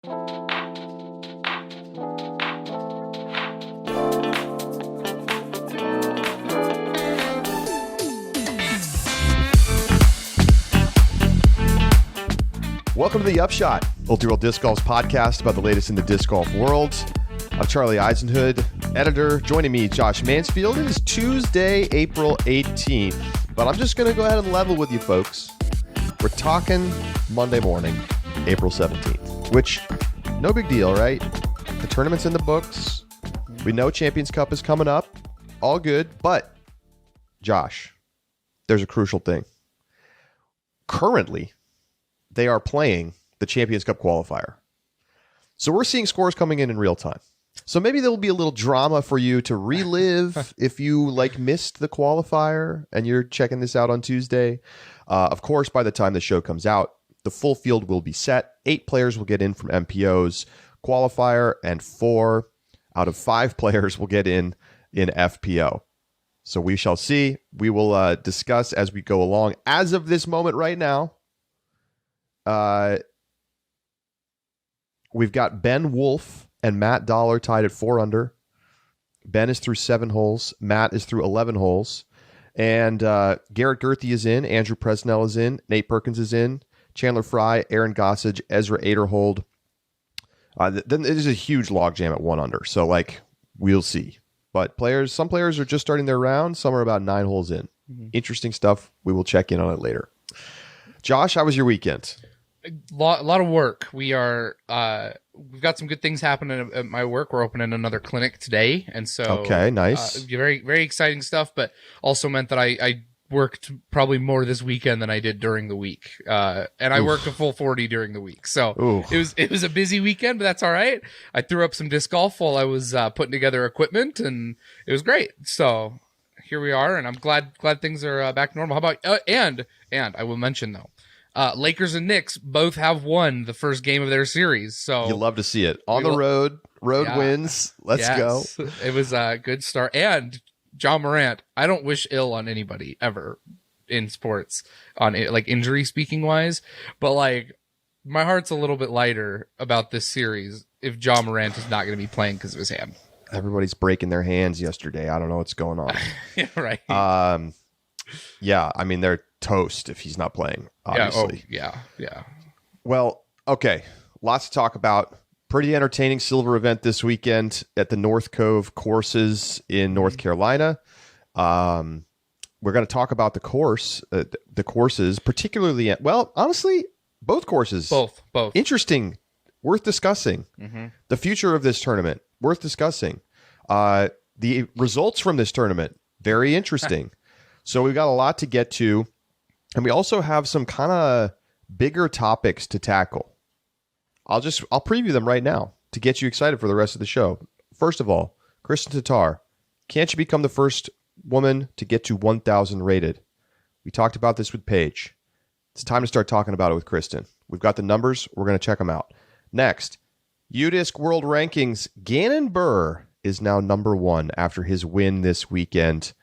Welcome to the Upshot, Ultra-World Disc Golf's podcast about the latest in the disc golf world. I'm Charlie Eisenhood, editor. Joining me, Josh Mansfield. It is Tuesday, April 18th, but I'm just going to go ahead and level with you folks. We're talking Monday morning, April 17th, which, no big deal, right? The tournament's in the books. We know Champions Cup is coming up. All good, but, Josh, there's a crucial thing. Currently, they are playing the Champions Cup qualifier. So we're seeing scores coming in real time. So maybe there will be a little drama for you to relive if you missed the qualifier and you're checking this out on Tuesday. Of course, by the time the show comes out, the full field will be set. 8 players will get in from MPO's qualifier and 4 out of 5 players will get in FPO. So we shall see. We will discuss as we go along. As of this moment right now, we've got Ben Wolf and Matt Dollar tied at 4 under. Ben is through 7 holes. Matt is through 11 holes. And Garrett Gerthy is in. Andrew Presnell is in. Nate Perkins is in. Chandler Fry, Aaron Gossage, Ezra Aderhold. Then it is a huge logjam at 1 under. So, we'll see. But some players are just starting their round. Some are about 9 holes in. Mm-hmm. Interesting stuff. We will check in on it later. Josh, how was your weekend? A lot of work. We've got some good things happening at my work. We're opening another clinic today, and so okay, nice, very very exciting stuff. But also meant that I worked probably more this weekend than I did during the week, and I worked a full 40 during the week. So it was a busy weekend, but that's all right. I threw up some disc golf while I was putting together equipment, and it was great. So here we are, and I'm glad things are back to normal. How about and I will mention though. Lakers and Knicks both have won the first game of their series. So you love to see it on the road wins. Let's go. It was a good start. And John Morant, I don't wish ill on anybody ever in sports on injury speaking wise, but my heart's a little bit lighter about this series if John Morant is not going to be playing because of his hand. Everybody's breaking their hands yesterday. I don't know what's going on. Yeah, right. Yeah, I mean, they're toast if he's not playing, obviously. Yeah. Well, okay. Lots to talk about. Pretty entertaining silver event this weekend at the North Cove courses in North Carolina. We're going to talk about the courses, particularly, honestly, both courses. Both. Interesting. Worth discussing. Mm-hmm. The future of this tournament, worth discussing. The results from this tournament, very interesting. So we've got a lot to get to, and we also have some kind of bigger topics to tackle. I'll preview them right now to get you excited for the rest of the show. First of all, Kristin Tattar, can't you become the first woman to get to 1,000 rated? We talked about this with Paige. It's time to start talking about it with Kristin. We've got the numbers. We're going to check them out. Next, UDisc World Rankings. Gannon Buhr is now number 1 after his win this weekend.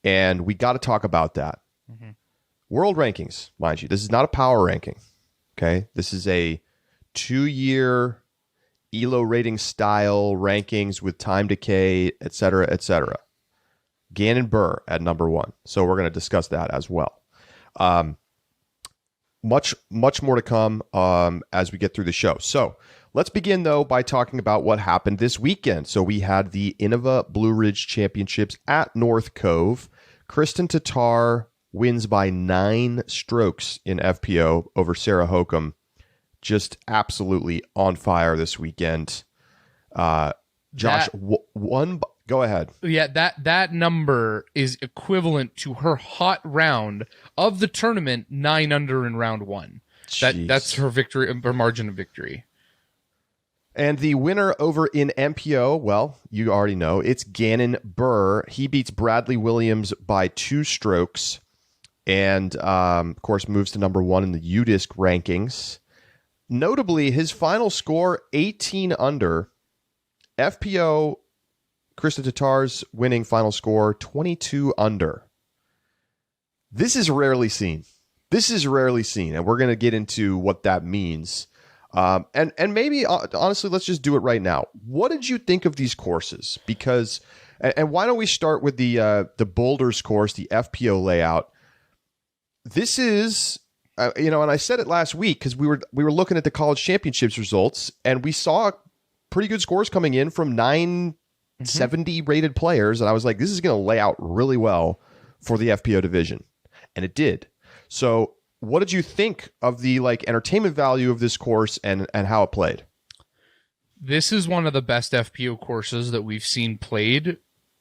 And we got to talk about that. Mm-hmm. World rankings, mind you. This is not a power ranking. Okay? This is a 2-year ELO rating style rankings with time decay, et cetera, et cetera. Gannon Buhr at number 1. So we're going to discuss that as well. Much more to come as we get through the show. So let's begin, though, by talking about what happened this weekend. So we had the Innova Blue Ridge Championships at North Cove. Kristin Tattar wins by 9 strokes in FPO over Sarah Hokum. Just absolutely on fire this weekend. Josh, go ahead. Yeah, that number is equivalent to her hot round of the tournament, 9 under in round 1. That's her victory, her margin of victory. And the winner over in MPO, well, you already know, it's Gannon Buhr. He beats Bradley Williams by 2 strokes and, of course, moves to number 1 in the UDisc rankings. Notably, his final score, 18 under. FPO, Kristin Tattar's winning final score, 22 under. This is rarely seen. And we're going to get into what that means. And maybe honestly, let's just do it right now. What did you think of these courses? Because and why don't we start with the Boulders course, the FPO layout? This is and I said it last week because we were looking at the college championships results, and we saw pretty good scores coming in from 970 rated players, and I was like, this is going to lay out really well for the FPO division, and it did. So what did you think of the entertainment value of this course and how it played? This is one of the best FPO courses that we've seen played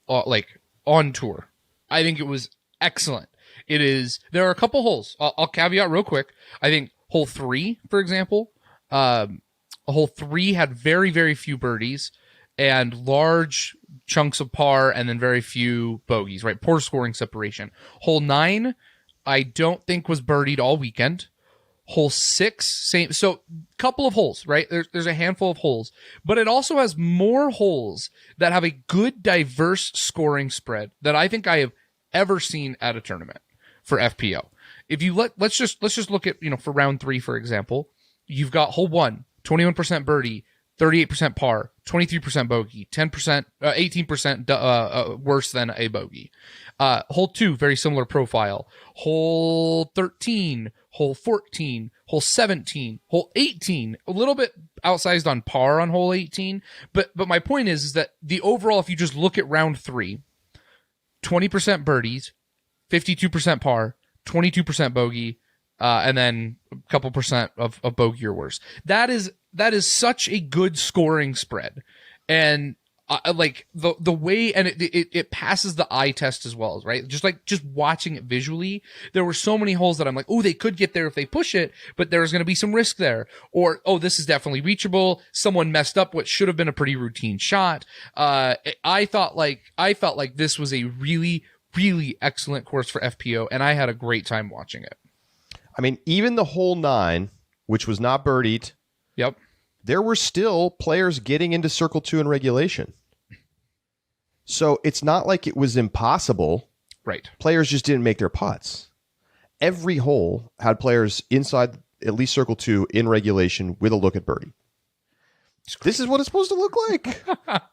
on tour. I think it was excellent. There are a couple holes. I'll caveat real quick. I think hole 3, for example, hole 3 had very, very few birdies and large chunks of par and then very few bogeys, right? Poor scoring separation. Hole 9, I don't think was birdied all weekend. Hole 6, same. So couple of holes, right? There's a handful of holes, but it also has more holes that have a good diverse scoring spread that I think I have ever seen at a tournament for FPO. If you let's just look at, for round 3, for example, you've got hole 1, 21% birdie, 38% par, 23% bogey, 10%, 18% worse than a bogey. Hole 2, very similar profile. Hole 13, hole 14, hole 17, hole 18, a little bit outsized on par on hole 18. But my point is that the overall, if you just look at round 3, 20% birdies, 52% par, 22% bogey, and then a couple percent of bogey or worse. That is such a good scoring spread, and the way, and it passes the eye test as well, right? Just watching it visually, there were so many holes that I'm like, oh, they could get there if they push it, but there's going to be some risk there, or oh, this is definitely reachable. Someone messed up what should have been a pretty routine shot. I felt like this was a really, really excellent course for FPO, and I had a great time watching it. I mean, even the hole 9, which was not birdied. Yep. There were still players getting into Circle 2 in regulation. So it's not like it was impossible. Right. Players just didn't make their putts. Every hole had players inside at least Circle 2 in regulation with a look at birdie. This is what it's supposed to look like.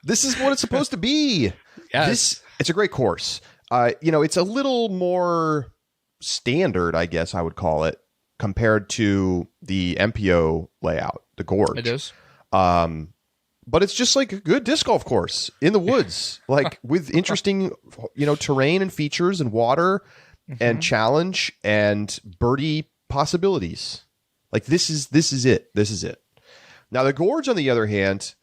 This is what it's supposed to be. Yes. It's a great course. It's a little more standard, I guess I would call it, compared to the MPO layout, the gorge. It is. But it's just like a good disc golf course in the woods, with interesting, terrain and features and water and challenge and birdie possibilities. This is it. This is it. Now the gorge, on the other hand,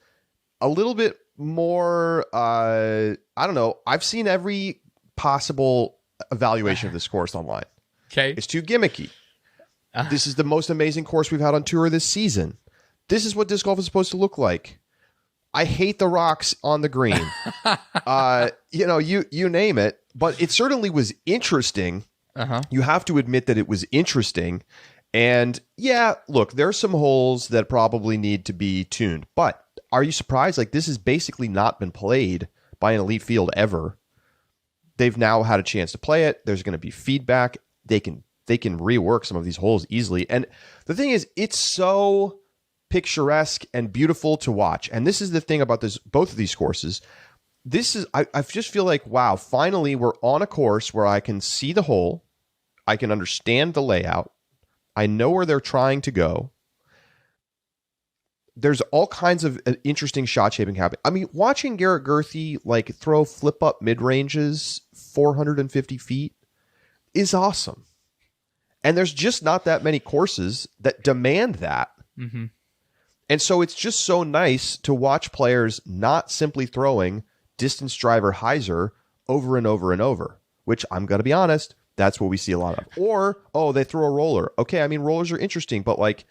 a little bit more. I don't know. I've seen every possible evaluation of this course online. Okay, it's too gimmicky. This is the most amazing course we've had on tour this season. This is what disc golf is supposed to look like. I hate the rocks on the green. You name it, but it certainly was interesting. You have to admit that it was interesting. And yeah, look, there are some holes that probably need to be tuned, but are you surprised? This has basically not been played by an elite field ever. They've now had a chance to play it. There's going to be feedback. They can rework some of these holes easily. And the thing is, it's so picturesque and beautiful to watch. And this is the thing about both of these courses. I just feel like, wow, finally we're on a course where I can see the hole. I can understand the layout. I know where they're trying to go. There's all kinds of interesting shot shaping happening. I mean, watching Garrett Gurthey throw flip up mid ranges 450 feet is awesome. And there's just not that many courses that demand that. Mm-hmm. And so it's just so nice to watch players not simply throwing distance driver hyzer over and over and over, which I'm going to be honest, that's what we see a lot of. Or, oh, they throw a roller. Okay, I mean, rollers are interesting, but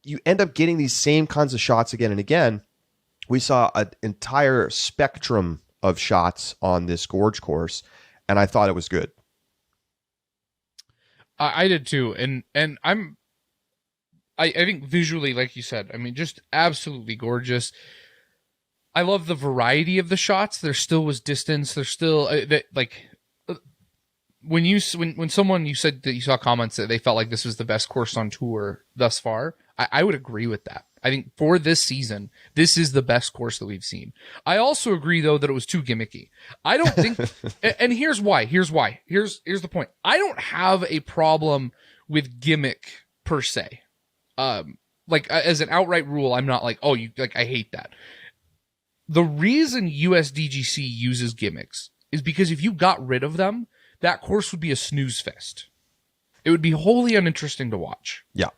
you end up getting these same kinds of shots again and again. We saw an entire spectrum of shots on this gorge course, and I thought it was good. I did too, and I think visually, like you said, I mean, just absolutely gorgeous. I love the variety of the shots. There still was distance. There's still when someone, you said that you saw comments that they felt like this was the best course on tour thus far. I would agree with that. I think for this season, this is the best course that we've seen. I also agree, though, that it was too gimmicky. I don't think, and here's why. Here's the point. I don't have a problem with gimmick per se. As an outright rule, I'm not like, I hate that. The reason USDGC uses gimmicks is because if you got rid of them, that course would be a snooze fest. It would be wholly uninteresting to watch. Yeah.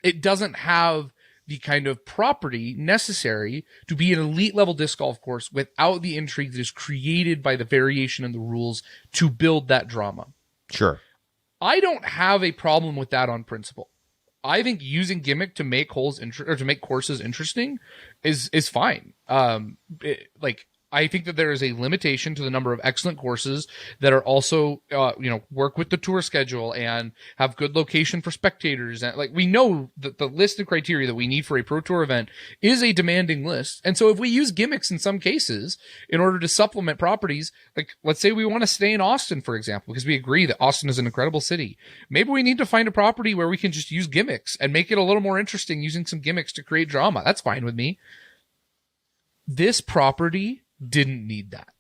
It doesn't have the kind of property necessary to be an elite level disc golf course without the intrigue that is created by the variation in the rules to build that drama. Sure. I don't have a problem with that on principle. I think using gimmick to make to make courses interesting is fine. I think that there is a limitation to the number of excellent courses that are also, work with the tour schedule and have good location for spectators. And we know that the list of criteria that we need for a pro tour event is a demanding list. And so if we use gimmicks in some cases in order to supplement properties, let's say we want to stay in Austin, for example, because we agree that Austin is an incredible city. Maybe we need to find a property where we can just use gimmicks and make it a little more interesting using some gimmicks to create drama. That's fine with me. This property didn't need that.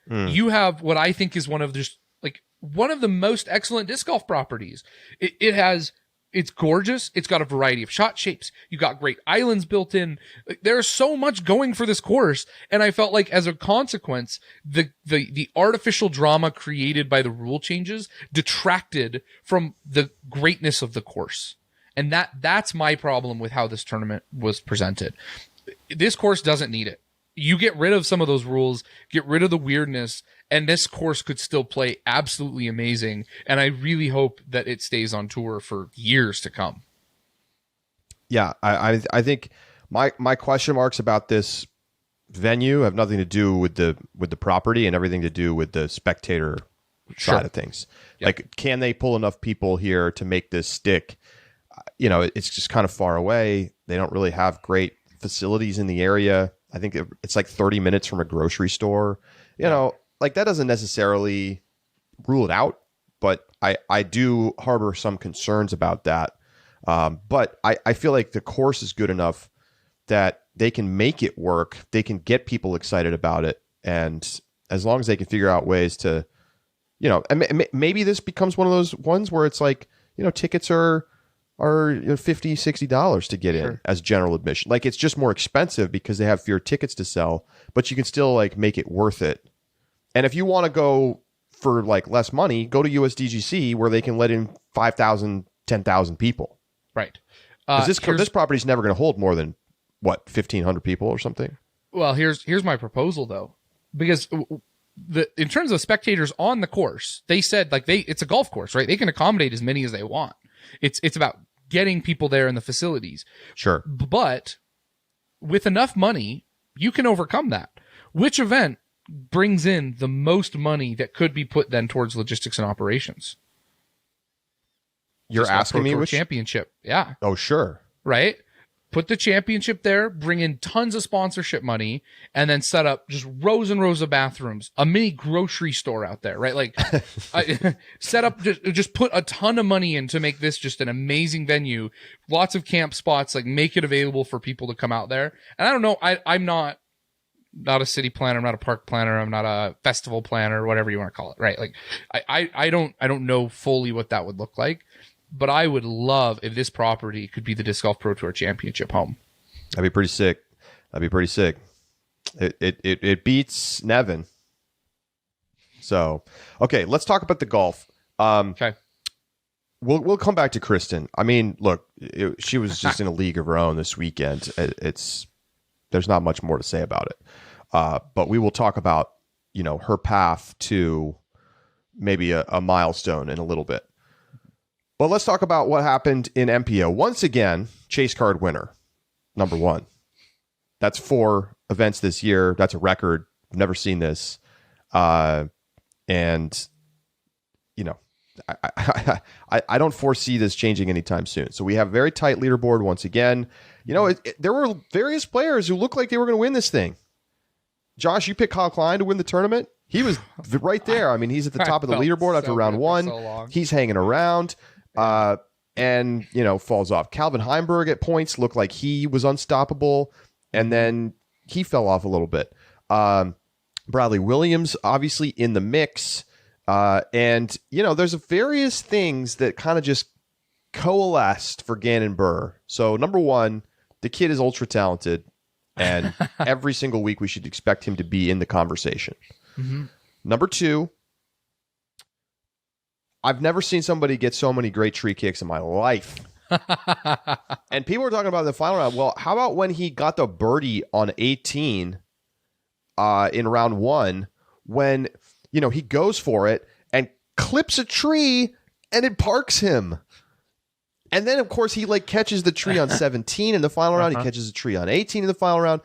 You have what I think is one of the most excellent disc golf properties. It's gorgeous. It's got a variety of shot shapes. You got great islands built in. There's so much going for this course. And I felt like as a consequence, the artificial drama created by the rule changes detracted from the greatness of the course. And that's my problem with how this tournament was presented. This course doesn't need it. You get rid of some of those rules, get rid of the weirdness, and this course could still play absolutely amazing. And I really hope that it stays on tour for years to come. Yeah, I think my question marks about this venue have nothing to do with the property and everything to do with the spectator side of things. Yep. Can they pull enough people here to make this stick? It's just kind of far away. They don't really have great facilities in the area. I think it's 30 minutes from a grocery store. That doesn't necessarily rule it out, but I do harbor some concerns about that. But I feel like the course is good enough that they can make it work. They can get people excited about it. And as long as they can figure out ways to, and maybe this becomes one of those ones where it's tickets are $50, $60 to get in as general admission. It's just more expensive because they have fewer tickets to sell, but you can still make it worth it. And if you want to go for less money, go to USDGC where they can let in 5,000, 10,000 people. Right. This property is never going to hold more than 1,500 people or something. Well, here's my proposal though, because in terms of spectators on the course, they said it's a golf course, right? They can accommodate as many as they want. It's about getting people there in the facilities. Sure. But with enough money, you can overcome that. Which event brings in the most money that could be put then towards logistics and operations? You're asking me which championship? Yeah. Oh, sure. Right? Put the championship there, bring in tons of sponsorship money, and then set up just rows and rows of bathrooms, a mini grocery store out there, right? Set up, just put a ton of money in to make this just an amazing venue. Lots of camp spots, make it available for people to come out there. And I don't know, I'm not a city planner, I'm not a park planner, I'm not a festival planner, whatever you want to call it, right? I don't know fully what that would look like. But I would love if this property could be the Disc Golf Pro Tour Championship home. That'd be pretty sick. It beats Nevin. So, okay, let's talk about the golf. Okay. We'll come back to Kristin. I mean, look, she was just in a league of her own this weekend. There's not much more to say about it. But we will talk about, her path to maybe a milestone in a little bit. But let's talk about what happened in MPO. Once again, chase card winner, number 1. That's 4 events this year. That's a record. I've never seen this. I don't foresee this changing anytime soon. So we have a very tight leaderboard once again. There were various players who looked like they were going to win this thing. Josh, you picked Kyle Klein to win the tournament. He was right there. I mean, he's at the top of the leaderboard after round 1. He's hanging around. and, falls off. Calvin Heimburg at points looked like he was unstoppable, and then he fell off a little bit. Bradley Williams, obviously, in the mix. And, there's various things that kind of just coalesced for Gannon Buhr. So, number one, the kid is ultra talented, and every single week we should expect him to be in the conversation. Mm-hmm. Number two, I've never seen somebody get so many great tree kicks in my life. And people were talking about in the final round. Well, how about when he got the birdie on 18 in round one, when, he goes for it and clips a tree and it parks him. And then, of course, he catches the tree on 17 in the final round. He catches a tree on 18 in the final round.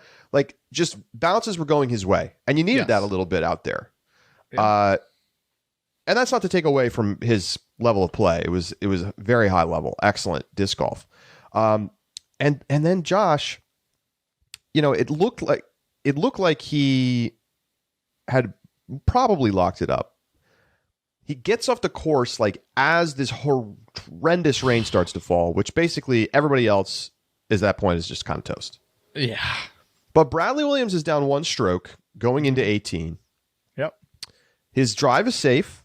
Just bounces were going his way. And you needed that a little bit out there. Yeah. And that's not to take away from his level of play. It was very high level, excellent disc golf. And then Josh, it looked like he had probably locked it up. He gets off the course as this horrendous rain starts to fall, which basically everybody else at that point is just kind of toast. Yeah. But Bradley Williams is down one stroke going into 18. Yep. His drive is safe.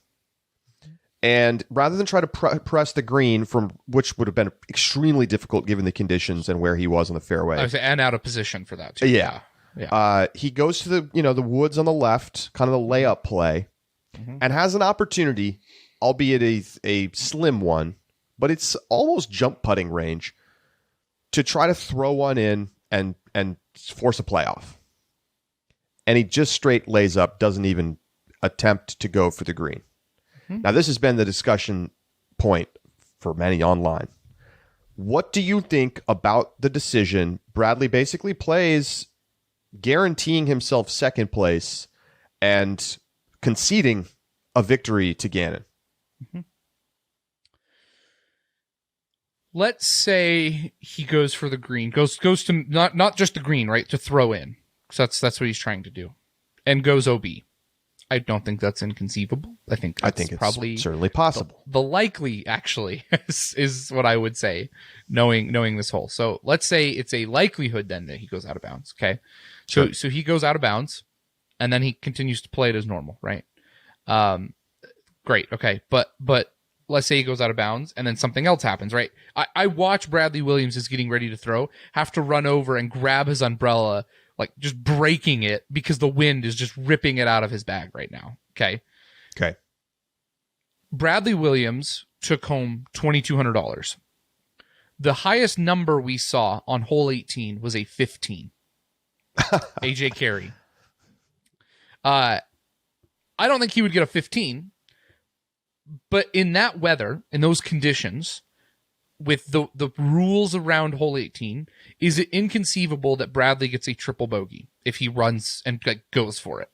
And rather than try to press the green, which would have been extremely difficult given the conditions and where he was on the fairway. And out of position for that, too. Yeah. He goes to the woods on the left, kind of the layup play, and has an opportunity, albeit a slim one, but it's almost jump putting range, to try to throw one in and force a playoff. And he just straight lays up, doesn't even attempt to go for the green. Now, this has been the discussion point for many online. What do you think about the decision? Bradley basically plays guaranteeing himself second place and conceding a victory to Gannon. Mm-hmm. Let's say he goes for the green, goes to not just the green, right? To throw in. Because that's what he's trying to do. And goes OB. I don't think that's inconceivable. I think it's probably certainly possible. The likely, actually, is what I would say, knowing this hole. So let's say it's a likelihood then that he goes out of bounds. Okay, so he goes out of bounds, and then he continues to play it as normal, right? Great. Okay, but let's say he goes out of bounds, and then something else happens, right? I watch Bradley Williams is getting ready to throw, have to run over and grab his umbrella, just breaking it because the wind is just ripping it out of his bag right now. Okay. Bradley Williams took home $2,200. The highest number we saw on hole 18 was a 15. AJ Carey. I don't think he would get a 15, but in that weather, in those conditions, with the rules around hole 18, is it inconceivable that Bradley gets a triple bogey if he runs and goes for it?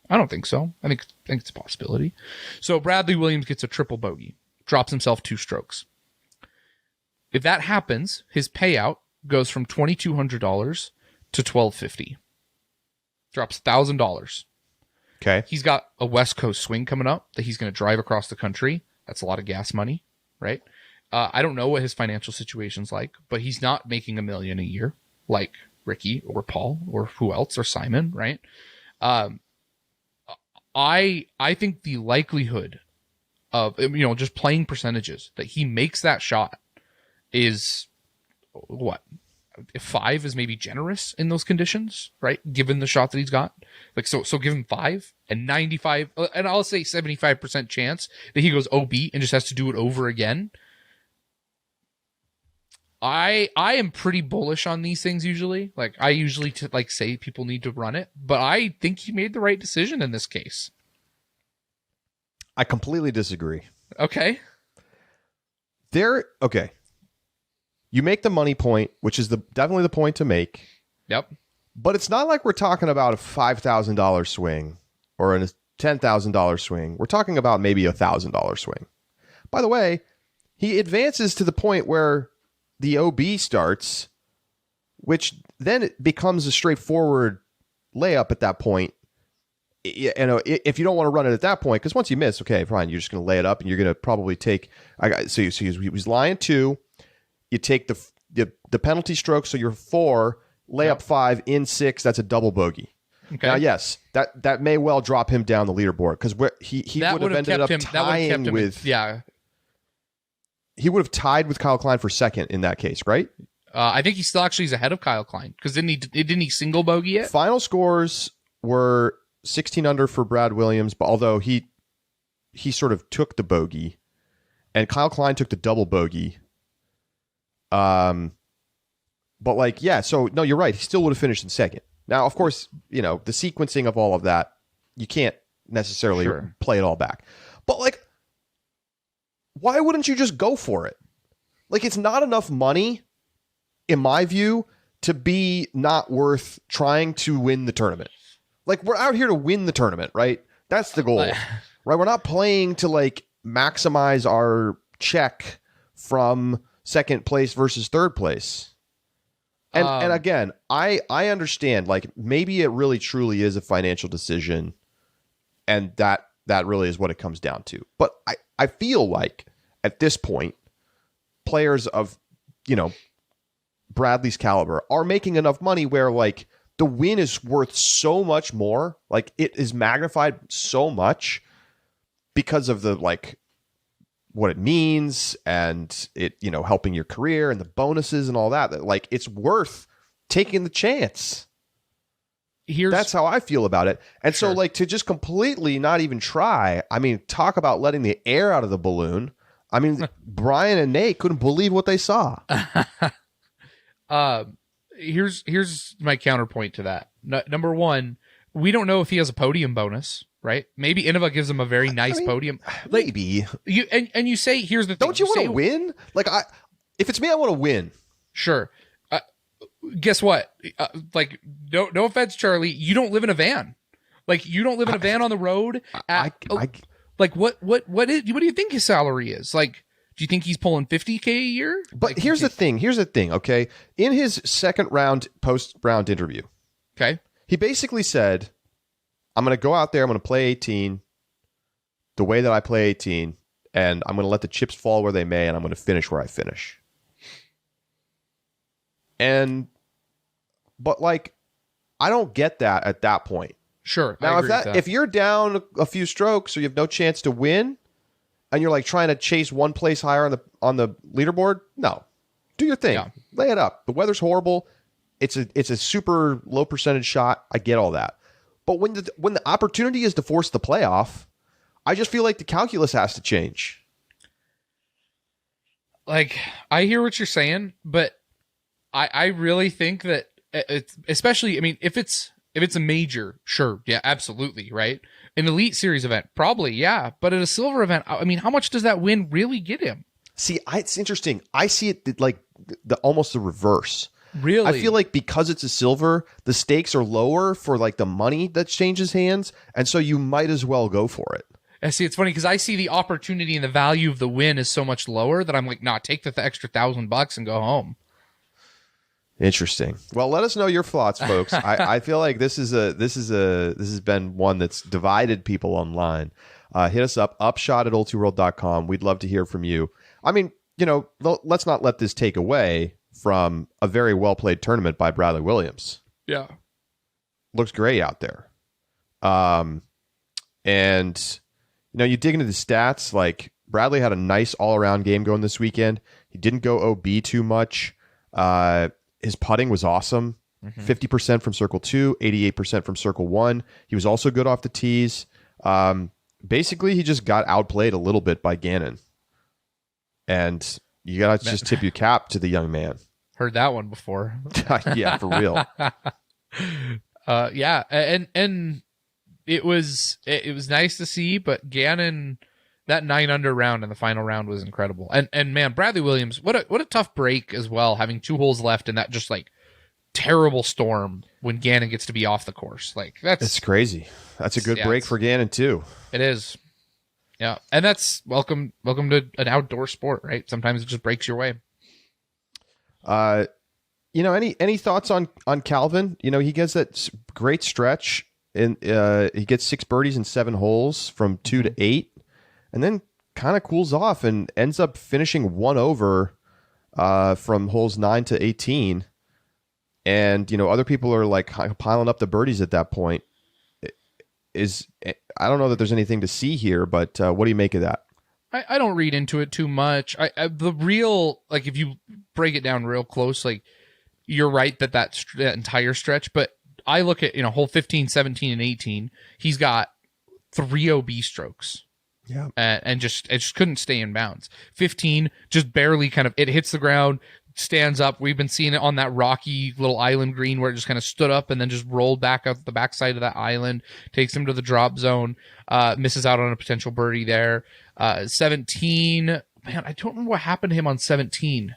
I don't think so. I think it's a possibility. So Bradley Williams gets a triple bogey, drops himself 2 strokes. If that happens, his payout goes from $2,200 to $1,250. Drops $1,000. Okay. He's got a West Coast swing coming up that he's going to drive across the country. That's a lot of gas money, right? I don't know what his financial situation's like, but he's not making $1 million a year like Ricky or Paul or who else or Simon, right? I think the likelihood of just playing percentages that he makes that shot is what? 5 is maybe generous in those conditions, right? Given the shot that he's got, so give him 5 and 95, and I'll say 75% chance that he goes OB and just has to do it over again. I am pretty bullish on these things usually. I usually say people need to run it, but I think he made the right decision in this case. I completely disagree. Okay. Okay. You make the money point, which is definitely the point to make. Yep. But it's not like we're talking about a $5,000 swing or a $10,000 swing. We're talking about maybe a $1,000 swing. By the way, he advances to the point where the OB starts, which then it becomes a straightforward layup at that point. if you don't want to run it at that point, because once you miss, okay, fine, you're just going to lay it up, and you're going to probably take. He was lying 2. You take the penalty stroke, so you're 4, lay up 5 in 6. That's a double bogey. Okay. Now, yes, that may well drop him down the leaderboard because he would have ended up tying with. He would have tied with Kyle Klein for second in that case, right? I think he still actually is ahead of Kyle Klein because didn't he single bogey it? Final scores were 16 under for Brad Williams, but although he sort of took the bogey, and Kyle Klein took the double bogey. But so no, you're right. He still would have finished in second. Now, of course, the sequencing of all of that, you can't necessarily play it all back. But why wouldn't you just go for it? It's not enough money, in my view, to be not worth trying to win the tournament. We're out here to win the tournament, right? That's the goal, right? We're not playing to maximize our check from second place versus third place. And again, I understand, maybe it really truly is a financial decision, and that really is what it comes down to. But I feel like at this point, players of, Bradley's caliber are making enough money where the win is worth so much more. It is magnified so much because of the what it means and it, helping your career and the bonuses and all that it's worth taking the chance. That's how I feel about it. And so to just completely not even try, talk about letting the air out of the balloon. Brian and Nate couldn't believe what they saw. Here's my counterpoint to that. Number one, we don't know if he has a podium bonus, right? Maybe Innova gives him a very nice podium. Maybe you say, here's the thing. Don't you want to win? If it's me, I want to win. Sure. Guess what? No offense, Charlie. You don't live in a van. You don't live in a van on the road. What do you think his salary is? Do you think he's pulling $50K a year? But here's the thing. Okay, in his second round post-round interview, okay, he basically said, "I'm going to go out there. I'm going to play 18 the way that I play 18, and I'm going to let the chips fall where they may, and I'm going to finish where I finish." But I don't get that at that point. Sure. Now, if you're down a few strokes or you have no chance to win, and you're trying to chase one place higher on the leaderboard, no, do your thing. Yeah. Lay it up. The weather's horrible. It's a super low percentage shot. I get all that. But when the opportunity is to force the playoff, I just feel like the calculus has to change. I hear what you're saying, but I really think that it's especially, if it's a major, sure, yeah, absolutely, right? An Elite Series event, probably, yeah. But at a silver event, how much does that win really get him? See, it's interesting. I see it almost the reverse. Really? I feel like because it's a silver, the stakes are lower for the money that changes hands, and so you might as well go for it. I see. It's funny because I see the opportunity and the value of the win is so much lower that I'm nah, take the extra $1,000 and go home. Interesting. Well, let us know your thoughts, folks. I feel like this has been one that's divided people online. Hit us up, upshot at old2world.com. We'd love to hear from you. Let's not let this take away from a very well played tournament by Bradley Williams. Yeah, looks great out there. And you dig into the stats. Bradley had a nice all around game going this weekend. He didn't go OB too much. His putting was awesome. 50% from circle 2, 88% from circle 1. He was also good off the tees. Basically, he just got outplayed a little bit by Gannon. And you got to just tip your cap to the young man. Heard that one before. Yeah, for real. Yeah, and it was nice to see, but Gannon, that 9 under round in the final round was incredible. And man, Bradley Williams, what a tough break as well, having 2 holes left in that just terrible storm when Gannon gets to be off the course. That's crazy. That's a good break for Gannon too. It is. Yeah. And that's welcome to an outdoor sport, right? Sometimes it just breaks your way. Any thoughts on Calvin? He gets that great stretch and he gets 6 birdies in 7 holes from 2 to 8, and then kind of cools off and ends up finishing 1 over from holes 9 to 18. And other people are like piling up the birdies at that point. I don't know that there's anything to see here, but what do you make of that? I don't read into it too much. The real, like, if you break it down real close, like, you're right that entire stretch, but I look at, hole 15, 17, and 18, he's got 3 OB strokes. Yeah. And it just couldn't stay in bounds. 15, just barely it hits the ground, stands up. We've been seeing it on that rocky little island green where it just kind of stood up and then just rolled back out the backside of that island, takes him to the drop zone, misses out on a potential birdie there. 17, man, I don't remember what happened to him on 17.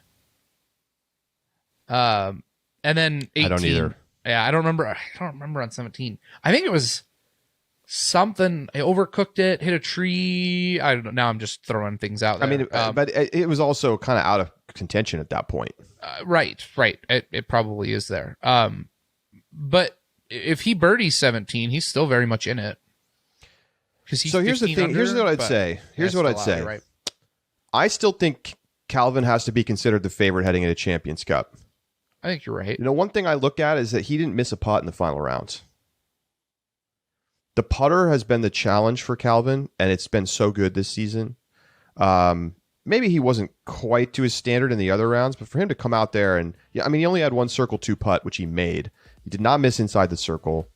And then 18. I don't either. Yeah, I don't remember on 17. I think it was something. I overcooked it, hit a tree. I don't know. Now I'm just throwing things out there. I mean, but it was also kind of out of contention at that point. Right. It probably is there. But if he birdies 17, he's still very much in it. So here's the thing. Here's what I'd say. Right. I still think Calvin has to be considered the favorite heading into Champions Cup. I think you're right. One thing I look at is that he didn't miss a putt in the final round. The putter has been the challenge for Calvin, and it's been so good this season. Maybe he wasn't quite to his standard in the other rounds, but for him to come out there and, he only had 1 circle 2 putt, which he made. He did not miss inside the circle.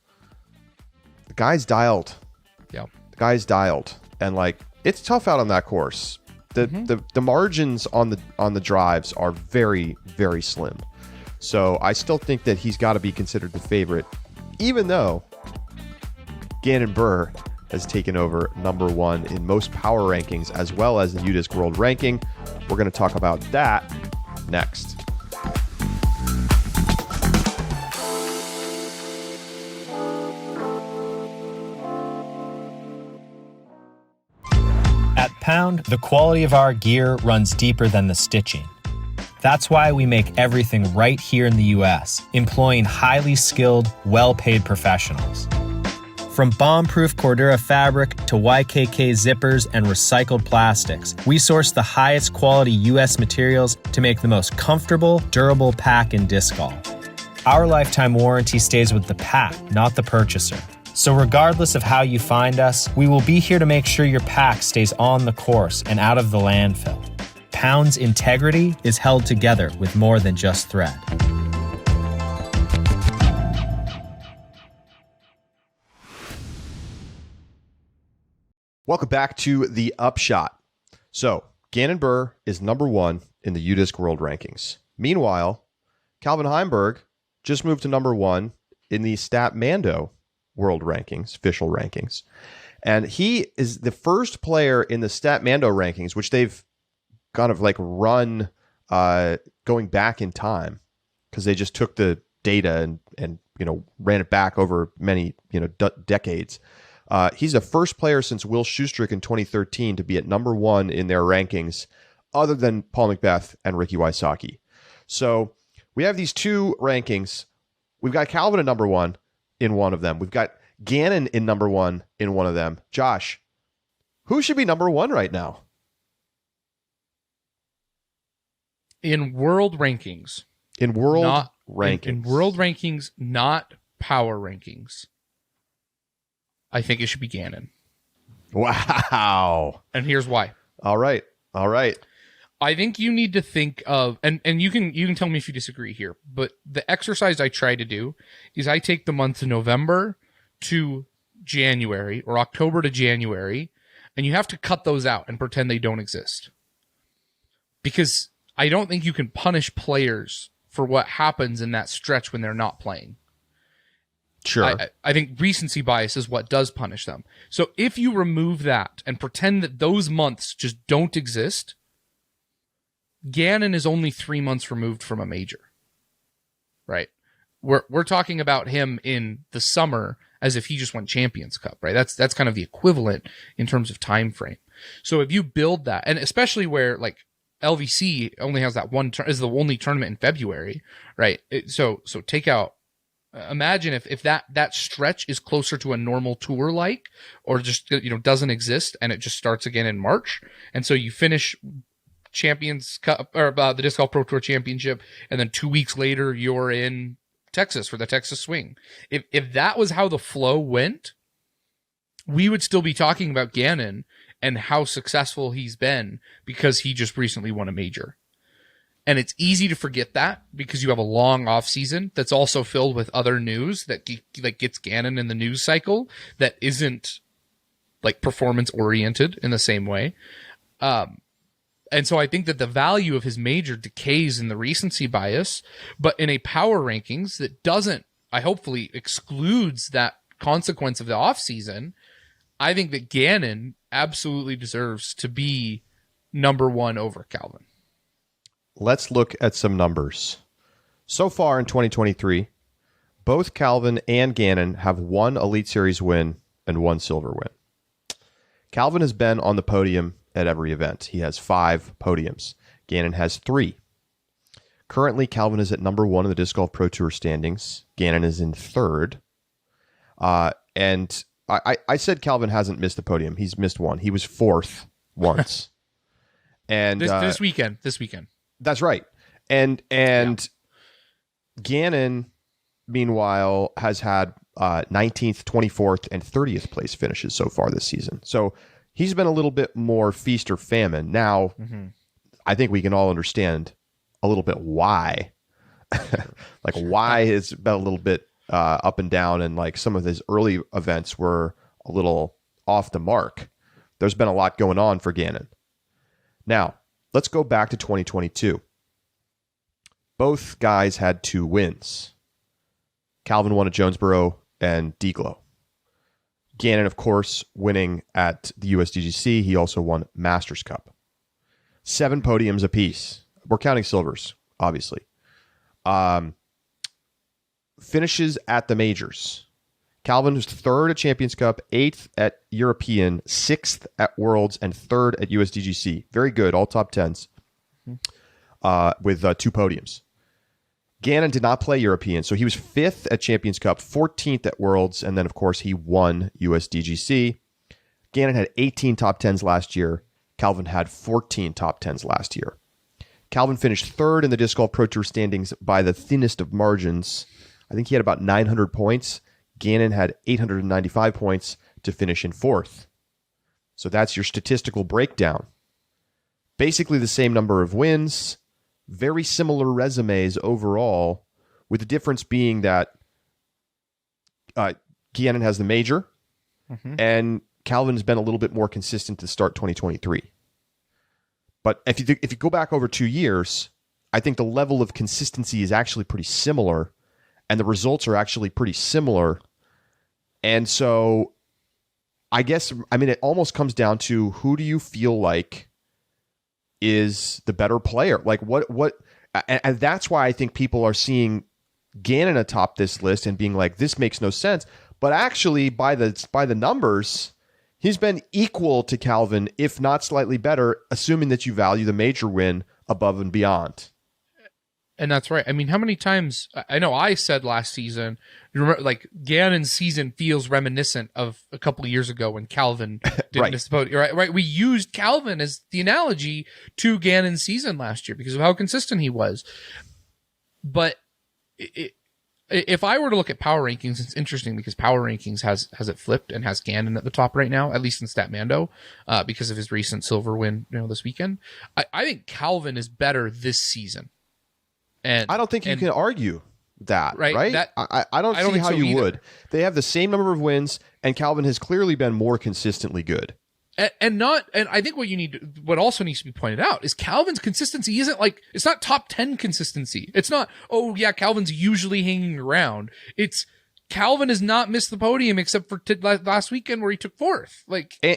The guy's dialed. Yeah. The guy's dialed. And, it's tough out on that course. The margins on the drives are very, very slim. So I still think that he's got to be considered the favorite, even though Gannon Buhr has taken over number 1 in most power rankings, as well as the UDisc World Ranking. We're going to talk about that next. At Pound, the quality of our gear runs deeper than the stitching. That's why we make everything right here in the U.S., employing highly skilled, well-paid professionals. From bomb-proof Cordura fabric to YKK zippers and recycled plastics, we source the highest quality U.S. materials to make the most comfortable, durable pack in disc golf. Our lifetime warranty stays with the pack, not the purchaser. So regardless of how you find us, we will be here to make sure your pack stays on the course and out of the landfill. Pound's integrity is held together with more than just thread. Welcome back to the Upshot. So, Gannon Buhr is number 1 in the UDisc World Rankings. Meanwhile, Calvin Heimburg just moved to number 1 in the Stat Mando World Rankings, official rankings. And he is the first player in the Stat Mando rankings, which they've kind of run going back in time, because they just took the data and ran it back over many decades. He's the first player since Will Schustrick in 2013 to be at number 1 in their rankings, other than Paul McBeth and Ricky Wysocki. So we have these 2 rankings. We've got Calvin at number 1 in one of them. We've got Gannon in number 1 in one of them. Josh, who should be number 1 right now? In world rankings. In world rankings. In world rankings, not power rankings. I think it should be Gannon. Wow. And here's why. All right. I think you need to think of, and you can tell me if you disagree here, but the exercise I try to do is I take the months of November to January or October to January, and you have to cut those out and pretend they don't exist. Because I don't think you can punish players for what happens in that stretch when they're not playing. Sure. I think recency bias is what does punish them. So if you remove that and pretend that those months just don't exist, Gannon is only 3 months removed from a major. Right? We're talking about him in the summer as if he just won Champions Cup, right? That's kind of the equivalent in terms of time frame. So if you build that, and especially where LVC only has that one is the only tournament in February, right? So take out imagine if that stretch is closer to a normal tour, like, or just, doesn't exist and it just starts again in March. And so you finish Champions Cup or the Disc Golf Pro Tour Championship, and then 2 weeks later you're in Texas for the Texas Swing. If that was how the flow went, we would still be talking about Gannon and how successful he's been because he just recently won a major. And it's easy to forget that because you have a long off season that's also filled with other news that gets Gannon in the news cycle that isn't like performance oriented in the same way. And so I think that the value of his major decays in the recency bias, but in a power rankings that doesn't, hopefully excludes that consequence of the off season, I think that Gannon absolutely deserves to be number one over Calvin. Let's look at some numbers. So far in 2023, both Calvin and Gannon have one Elite Series win and one silver win. Calvin has been on the podium at every event. He has 5 podiums. Gannon has 3. Currently, Calvin is at number 1 in the Disc Golf Pro Tour standings. Gannon is in 3rd. And I said Calvin hasn't missed the podium. He's missed one. He was 4th once. And this weekend. That's right. And Gannon, meanwhile, has had 19th, 24th, and 30th place finishes so far this season. So he's been a little bit more feast or famine. Now, I think we can all understand a little bit why. Like why it's been a little bit up and down, and like some of his early events were a little off the mark. There's been a lot going on for Gannon. Now, let's go back to 2022. Both guys had 2 wins. Calvin won at Jonesboro and Deglow. Gannon, of course, winning at the USDGC. He also won Masters Cup. 7 podiums apiece. We're counting silvers, obviously. Finishes at the majors. Calvin was 3rd at Champions Cup, 8th at European, 6th at Worlds, and 3rd at USDGC. Very good, all top 10s with 2 podiums. Gannon did not play European, so he was 5th at Champions Cup, 14th at Worlds, and then, of course, he won USDGC. Gannon had 18 top 10s last year. Calvin had 14 top 10s last year. Calvin finished 3rd in the Disc Golf Pro Tour standings by the thinnest of margins. I think he had about 900 points. Gannon had 895 points to finish in 4th. So that's your statistical breakdown. Basically the same number of wins, very similar resumes overall, with the difference being that Gannon has the major, and Calvin has been a little bit more consistent to start 2023. But if you go back over 2 years, I think the level of consistency is actually pretty similar, and the results are actually pretty similar. And so I guess, it almost comes down to who do you feel like is the better player? Like and that's why I think people are seeing Gannon atop this list and being like, this makes no sense. But actually, by the numbers, he's been equal to Calvin, if not slightly better, assuming that you value the major win above and beyond. And that's right. How many times, I know I said last season, remember, like Gannon's season feels reminiscent of a couple of years ago when Calvin didn't miss the podium. Right. We used Calvin as the analogy to Gannon's season last year because of how consistent he was. But if I were to look at power rankings, it's interesting because power rankings has it flipped and has Gannon at the top right now, at least in Statmando, because of his recent silver win, this weekend. I think Calvin is better this season. And I don't think you can argue that, right? I don't see how you would. They have the same number of wins, and Calvin has clearly been more consistently good. And I think what also needs to be pointed out is Calvin's consistency isn't it's not top 10 consistency. It's not, oh yeah, Calvin's usually hanging around. It's Calvin has not missed the podium except for last weekend where he took 4th.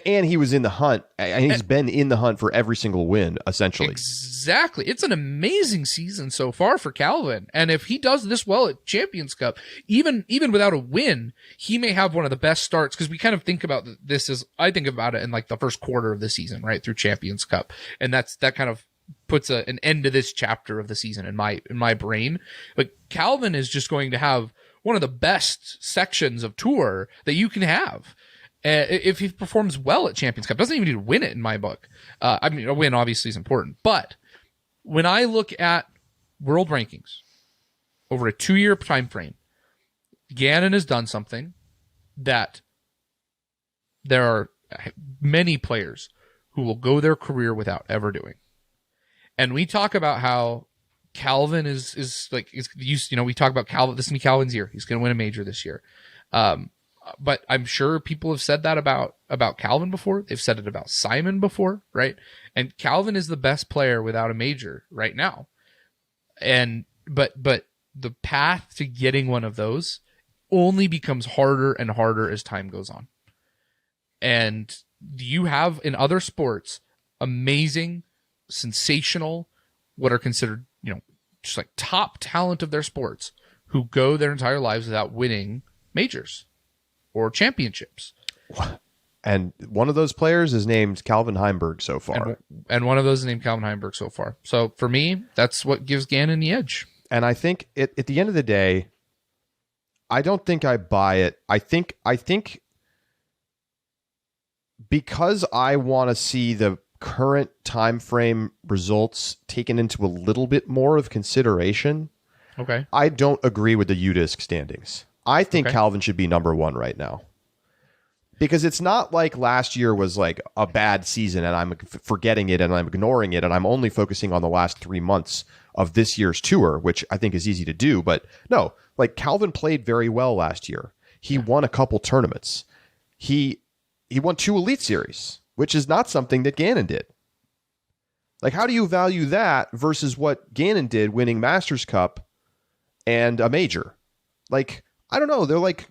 And he was in the hunt, and he's been in the hunt for every single win, essentially. Exactly. It's an amazing season so far for Calvin. And if he does this well at Champions Cup, even without a win, he may have one of the best starts, because we kind of think about this as, I think about it in the first quarter of the season, right, through Champions Cup. And that kind of puts an end to this chapter of the season in my brain. Calvin is just going to have one of the best sections of tour that you can have. If he performs well at Champions Cup, doesn't even need to win it in my book. I mean, a win obviously is important, but when I look at world rankings over a 2-year time frame, Gannon has done something that there are many players who will go their career without ever doing. And we talk about how Calvin is we talk about Calvin. This is Calvin's year. He's going to win a major this year. But I'm sure people have said that about Calvin before. They've said it about Simon before, right? And Calvin is the best player without a major right now. But the path to getting one of those only becomes harder and harder as time goes on. And you have in other sports amazing, sensational, what are considered, just like top talent of their sports who go their entire lives without winning majors or championships. And one of those players is named Calvin Heimburg so far. And one of those is named Calvin Heimburg so far. So for me, that's what gives Gannon the edge. And I think at the end of the day, I don't think I buy it. I think because I want to see the current time frame results taken into a little bit more of consideration. Okay. I don't agree with the UDisc standings. I think Calvin should be number 1 right now. Because it's not like last year was like a bad season and I'm forgetting it and I'm ignoring it and I'm only focusing on the last 3 months of this year's tour, which I think is easy to do. But no, like Calvin played very well last year. He won a couple tournaments. He won 2 Elite Series, which is not something that Gannon did. Like, how do you value that versus what Gannon did winning Masters Cup and a major? Like, I don't know. They're like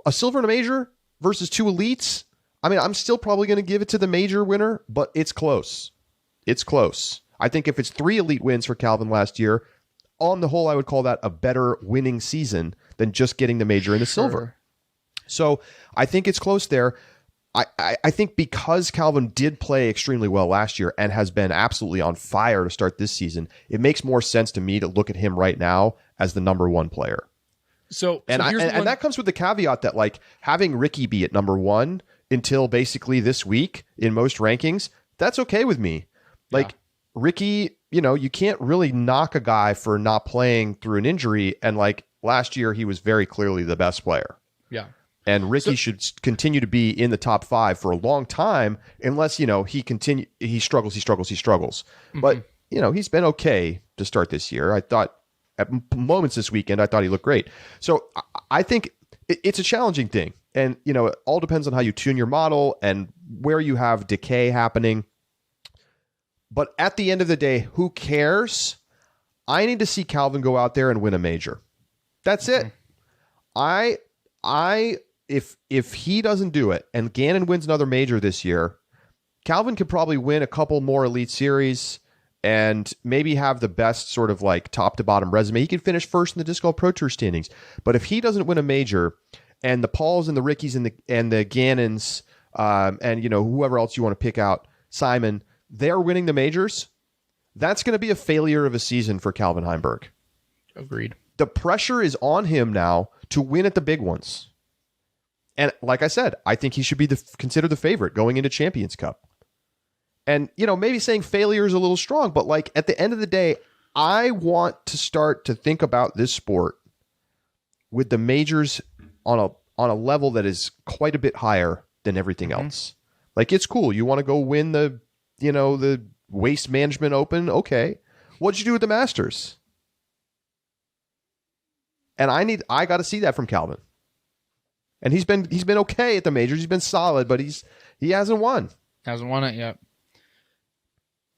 a silver and a major versus 2 elites. I mean, I'm still probably going to give it to the major winner, but it's close. It's close. I think if it's 3 elite wins for Calvin last year, on the whole, I would call that a better winning season than just getting the major and the silver. So I think it's close there. I think because Calvin did play extremely well last year and has been absolutely on fire to start this season, it makes more sense to me to look at him right now as the number 1 player. And that comes with the caveat that like having Ricky be at number 1 until basically this week in most rankings, that's okay with me. Like Ricky, you can't really knock a guy for not playing through an injury. And like last year, he was very clearly the best player. Yeah. And Ricky should continue to be in the top 5 for a long time, unless, he struggles. Mm-hmm. But, he's been okay to start this year. I thought at moments this weekend, I thought he looked great. So I think it's a challenging thing. And, it all depends on how you tune your model and where you have decay happening. But at the end of the day, who cares? I need to see Calvin go out there and win a major. That's it. If he doesn't do it and Gannon wins another major this year, Calvin could probably win a couple more Elite Series and maybe have the best sort of like top to bottom resume. He could finish first in the Disc Golf Pro Tour standings. But if he doesn't win a major, and the Pauls and the Rickies and the Gannons and whoever else you want to pick out, Simon, they're winning the majors, that's going to be a failure of a season for Calvin Heimburg. Agreed. The pressure is on him now to win at the big ones. And like I said, I think he should be considered the favorite going into Champions Cup. And, maybe saying failure is a little strong, but like at the end of the day, I want to start to think about this sport with the majors on a level that is quite a bit higher than everything else. Like, it's cool. You want to go win the Waste Management Open? Okay. What'd you do with the Masters? And I got to see that from Calvin. And he's been okay at the majors. He's been solid, but he hasn't won. Hasn't won it yet.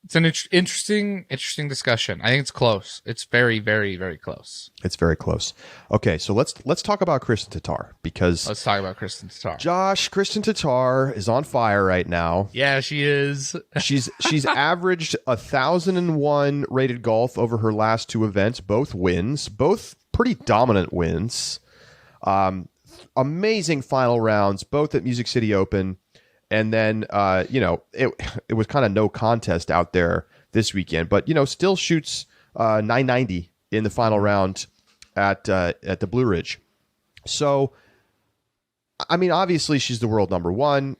It's an interesting discussion. I think it's close. It's very, very, very close. It's very close. Okay, so let's talk about Kristin Tattar because let's talk about Kristin Tattar. Kristin Tattar is on fire right now. Yeah, she is. She's averaged 1,001 rated golf over her last 2 events, both wins, both pretty dominant wins. Amazing final rounds, both at Music City Open. And then, it was kind of no contest out there this weekend, but, still shoots 990 in the final round at the Blue Ridge. So, I mean, obviously she's the world number one.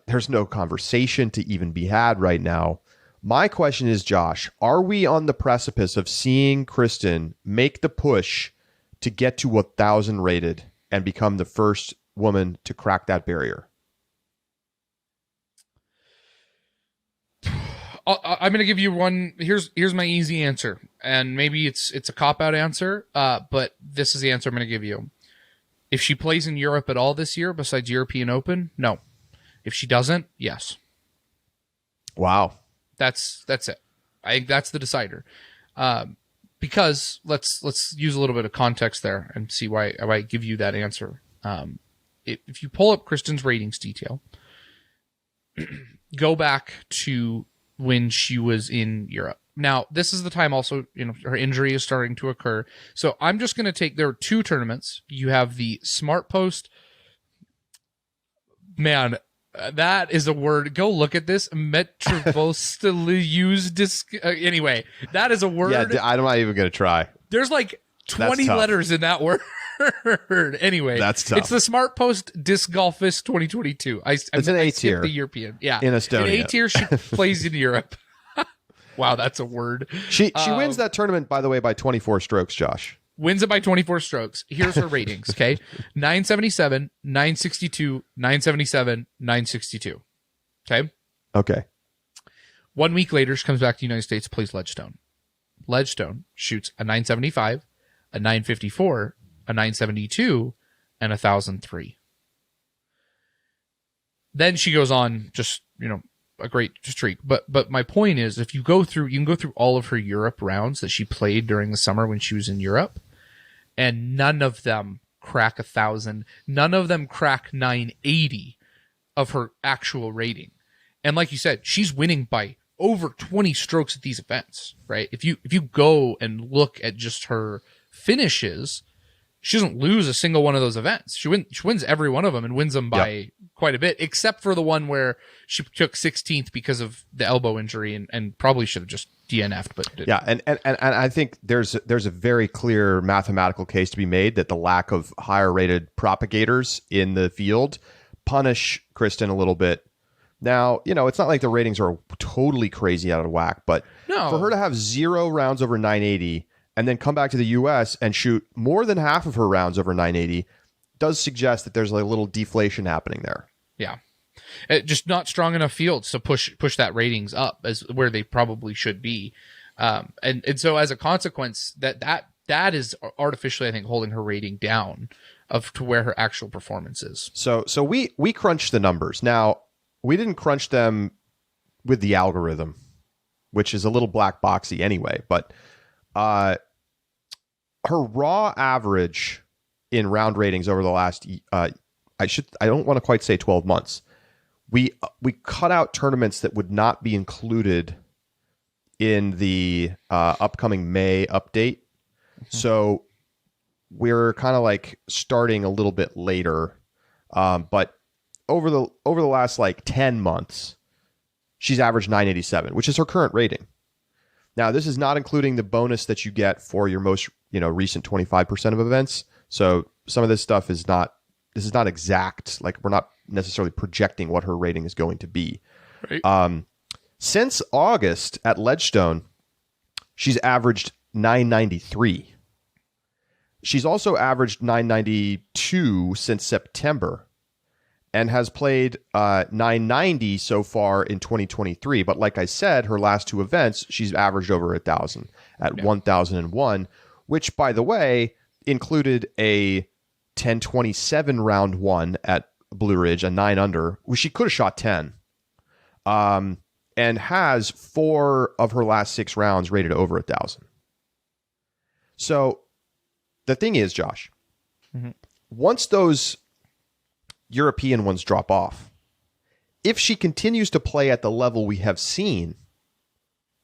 There's no conversation to even be had right now. My question is, Josh, are we on the precipice of seeing Kristin make the push to get to 1,000 rated and become the first woman to crack that barrier? I'm going to give you one. Here's my easy answer, and maybe it's a cop-out answer, but this is the answer I'm going to give you. If she plays in Europe at all this year, besides European Open, no. If she doesn't, yes. Wow. That's it. I think that's the decider. Because let's use a little bit of context there and see why I give you that answer. If you pull up Kristin's ratings detail, go back to when she was in Europe. Now, this is the time also, her injury is starting to occur. So I'm just going to there are two tournaments. You have the Smart Post. Man, that is a word. Go look at this. Metrovostelius disc. Anyway, that is a word. Yeah, I'm not even going to try. There's like 20 letters in that word. Anyway, that's tough. It's the Smart Post Disc Golfist 2022. It's an A tier. The European, yeah, in Estonia. An A tier. She plays in Europe. Wow, that's a word. She wins that tournament, by the way, by 24 strokes. Josh wins it by 24 strokes. Here's her ratings. Okay, 977, 962, 977, 962. Okay. Okay. 1 week later, she comes back to the United States, plays Ledgestone. Ledgestone shoots a 975, a 954. A 972, and 1,003. Then she goes on just, a great streak. But my point is, if you can go through all of her Europe rounds that she played during the summer when she was in Europe, and none of them crack 1,000. None of them crack 980 of her actual rating. And like you said, she's winning by over 20 strokes at these events, right? If you go and look at just her finishes, she doesn't lose a single one of those events. She wins every one of them and wins them by quite a bit, except for the one where she took 16th because of the elbow injury and probably should have just DNF'd, but didn't. Yeah, and I think there's a very clear mathematical case to be made that the lack of higher rated propagators in the field punish Kristin a little bit. Now, it's not like the ratings are totally crazy out of whack, but for her to have 0 rounds over 980 and then come back to the U.S. and shoot more than half of her rounds over 980 does suggest that there's a little deflation happening there. Yeah. Just not strong enough fields to push that ratings up as where they probably should be. And so as a consequence, that is artificially, I think, holding her rating down to where her actual performance is. So we crunched the numbers. Now, we didn't crunch them with the algorithm, which is a little black boxy anyway, but her raw average in round ratings over the last I don't want to quite say 12 months. We cut out tournaments that would not be included in the upcoming May update. Mm-hmm. So we're kind of like starting a little bit later. But over the last like 10 months, she's averaged 987, which is her current rating. Now, this is not including the bonus that you get for your most, recent 25% of events. So some of this stuff is not exact. Like, we're not necessarily projecting what her rating is going to be. Right. Since August at Ledgestone, she's averaged 993. She's also averaged 992 since September and has played 990 so far in 2023. But like I said, her last 2 events, she's averaged over 1,000 at 1,001, which, by the way, included a 1027 round 1 at Blue Ridge, a 9 under, which she could have shot 10. And has 4 of her last 6 rounds rated over 1,000. So the thing is, Josh, once those European ones drop off, if she continues to play at the level we have seen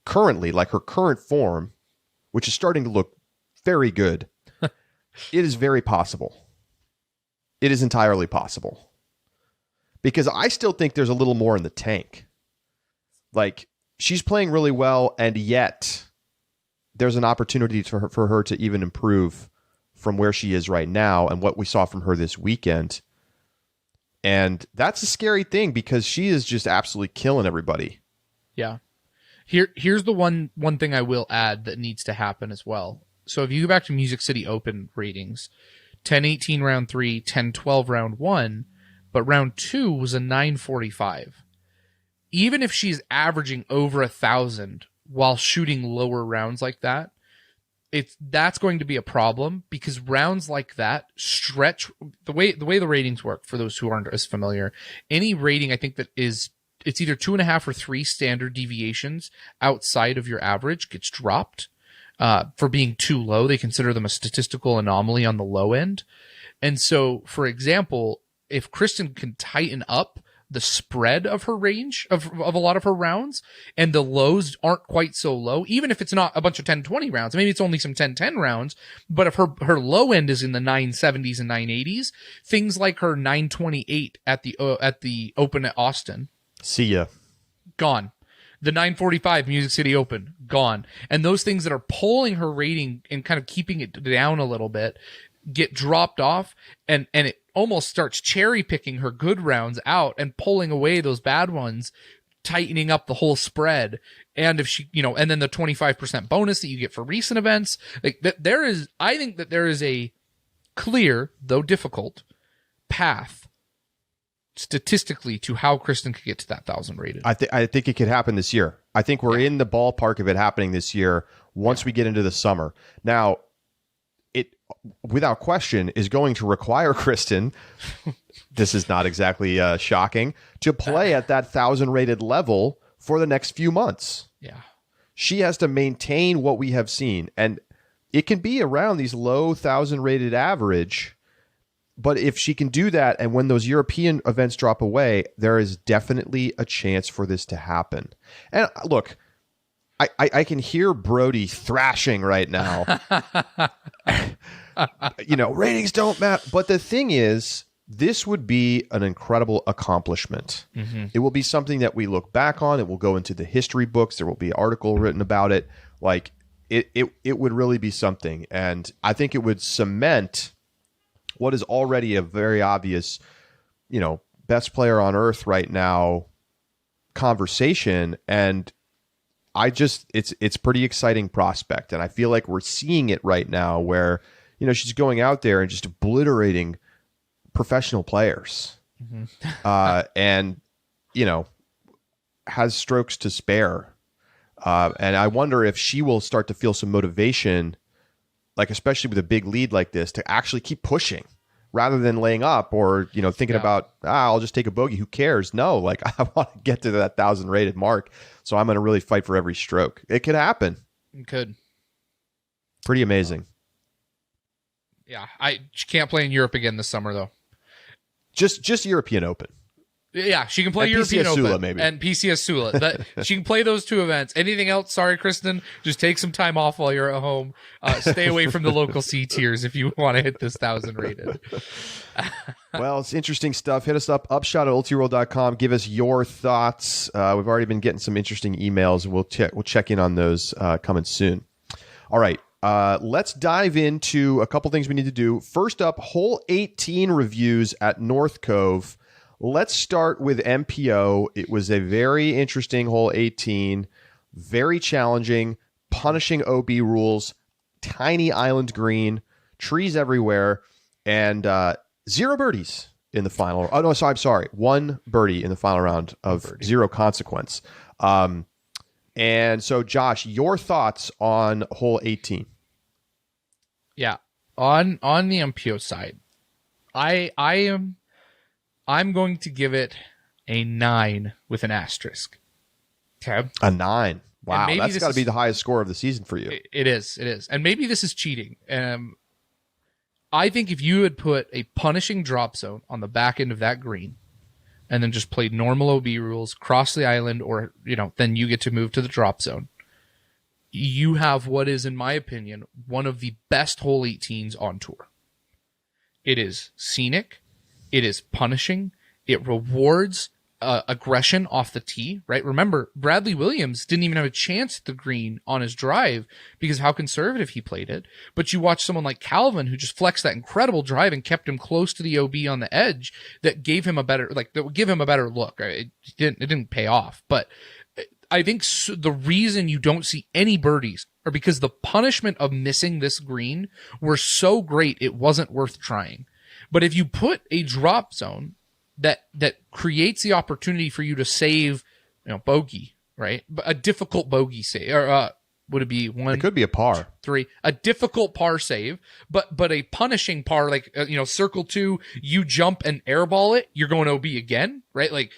currently, like her current form, which is starting to look very good, it is very possible. It is entirely possible. Because I still think there's a little more in the tank. Like, she's playing really well, and yet there's an opportunity for her to even improve from where she is right now and what we saw from her this weekend. And that's a scary thing because she is just absolutely killing everybody. Yeah. Here's the one thing I will add that needs to happen as well. So if you go back to Music City Open ratings, 10-18 round 3, 10-12 round 1, but round 2 was a 945. Even if she's averaging over 1,000 while shooting lower rounds like that, that's going to be a problem because rounds like that stretch the way the ratings work. For those who aren't as familiar, any rating I think that is, it's either 2.5 or 3 standard deviations outside of your average gets dropped for being too low. They consider them a statistical anomaly on the low end. And so, for example, if Kristin can tighten up the spread of her range of a lot of her rounds, and the lows aren't quite so low, even if it's not a bunch of 10-20 rounds, maybe it's only some 10-10 rounds, but if her low end is in the 970s and 980s, things like her 928 at the Open at Austin, see ya, gone. The 945 Music City Open, gone. And those things that are pulling her rating and kind of keeping it down a little bit get dropped off, and it almost starts cherry picking her good rounds out and pulling away those bad ones, tightening up the whole spread. And if she, and then the 25% bonus that you get for recent events, like that, I think that there is a clear, though difficult, path statistically to how Kristin could get to that 1,000 rated. I think it could happen this year. I think we're in the ballpark of it happening this year once we get into the summer. Now, it, without question, is going to require Kristin, this is not exactly shocking, to play at that 1,000 rated level for the next few months. Yeah. She has to maintain what we have seen. And it can be around these low 1,000 rated average. But if she can do that, and when those European events drop away, there is definitely a chance for this to happen. And look, I can hear Brody thrashing right now. Ratings don't matter. But the thing is, this would be an incredible accomplishment. Mm-hmm. It will be something that we look back on. It will go into the history books. There will be an article written about it. Like it would really be something. And I think it would cement what is already a very obvious, best player on earth right now conversation. And it's pretty exciting prospect. And I feel like we're seeing it right now where, she's going out there and just obliterating professional players. Mm-hmm. And, has strokes to spare. And I wonder if she will start to feel some motivation, like especially with a big lead like this, to actually keep pushing rather than laying up or, thinking about, I'll just take a bogey. Who cares? No, like I want to get to that 1,000 rated mark. So I'm going to really fight for every stroke. It could happen. It could. Pretty amazing. Yeah. She can't play in Europe again this summer though. Just European Open. Yeah, she can play and European PCS Open Sula, maybe. And PCS Sula. She can play those 2 events. Anything else? Sorry, Kristin. Just take some time off while you're at home. Stay away from the local C tiers if you want to hit this 1,000 rated. Well, it's interesting stuff. Hit us up, upshot at ultiworld.com. Give us your thoughts. We've already been getting some interesting emails, and we'll check in on those coming soon. All right. Let's dive into a couple things we need to do. First up, hole 18 reviews at North Cove. Let's start with MPO. It was a very interesting hole 18, very challenging, punishing OB rules, tiny island green, trees everywhere, and 0 birdies in the final. Oh, no, I'm sorry. 1 birdie in the final round of 0 consequence. And so, Josh, your thoughts on hole 18? Yeah, on the MPO side, I'm going to give it a 9 with an asterisk. Okay. A 9. Wow. That's got to be the highest score of the season for you. It is. And maybe this is cheating. I think if you had put a punishing drop zone on the back end of that green and then just played normal OB rules, cross the island, or, then you get to move to the drop zone, you have what is, in my opinion, one of the best hole 18s on tour. It is scenic. It is punishing. It rewards aggression off the tee, right? Remember, Bradley Williams didn't even have a chance at the green on his drive because of how conservative he played it. But you watch someone like Calvin who just flexed that incredible drive and kept him close to the OB on the edge that gave him a better, like, that would give him a better look. It didn't pay off, but I think the reason you don't see any birdies are because the punishment of missing this green were so great it wasn't worth trying. But if you put a drop zone that creates the opportunity for you to save, bogey, right? A difficult bogey save, or would it be one? It could be a par. 3, a difficult par save, but a punishing par, like circle 2, you jump and airball it, you're going OB again, right? Like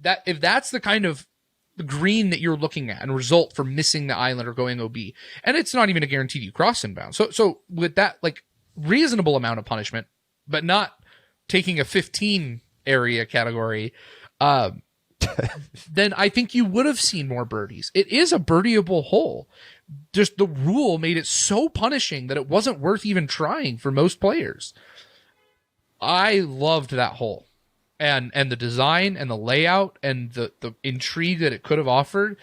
that. If that's the kind of green that you're looking at and result for missing the island or going OB, and it's not even a guaranteed you cross inbound. So with that, like, reasonable amount of punishment, but not taking a 15 area category, then I think you would have seen more birdies. It is a birdieable hole. Just the rule made it so punishing that it wasn't worth even trying for most players. I loved that hole. And the design and the layout and the intrigue that it could have offered,